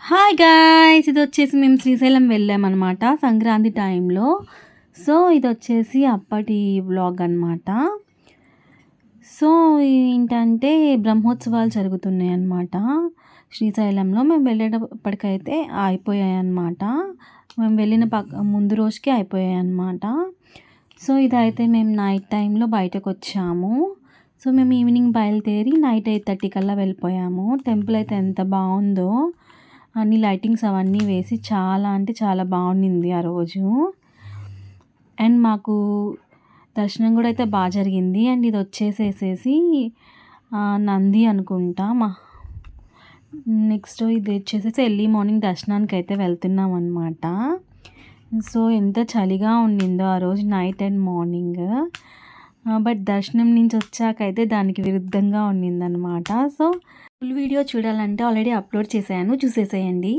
Hi guys! ఇదొచ్చేసి మేము శ్రీశైలం వెళ్ళామనమాట సంక్రాంతి టైంలో. So, ఇదొచ్చేసి అప్పటి వ్లాగ్ అనమాట. సో, ఏంటంటే బ్రహ్మోత్సవాలు జరుగుతున్నాయన్నమాట శ్రీశైలంలో. మేము వెళ్ళేటప్పటికైతే అయిపోయాయన్నమాట. మేము వెళ్ళిన ముందు రోజుకే అయిపోయాయన్నమాట. సో, ఇదైతే మేము నైట్ టైంలో బయటకొచ్చాము. సో, మేము ఈవినింగ్ బయలుదేరి నైట్ 8:30 కల్లా వెళ్ళిపోయాము. టెంపుల్ అయితే ఎంత బావుందో! అన్ని లైటింగ్స్ అవన్నీ వేసి చాలా అంటే చాలా బాగుండింది ఆ రోజు. అండ్ మాకు దర్శనం కూడా అయితే బాగా జరిగింది. అండ్ ఇది వచ్చేసేసేసి నంది అనుకుంటా. నెక్స్ట్ ఇది వచ్చేసేసి ఎర్లీ మార్నింగ్ దర్శనానికి అయితే వెళ్తున్నాం అనమాట. సో, ఎంత చలిగా ఉండిందో ఆ రోజు నైట్ అండ్ మార్నింగ్. బట్ దర్శనం నుంచి వచ్చాకైతే దానికి విరుద్ధంగా ఉండిందనమాట. సో, ఫుల్ వీడియో చూడాలంటే ఆల్రెడీ అప్లోడ్ చేశాను, చూసేసేయండి.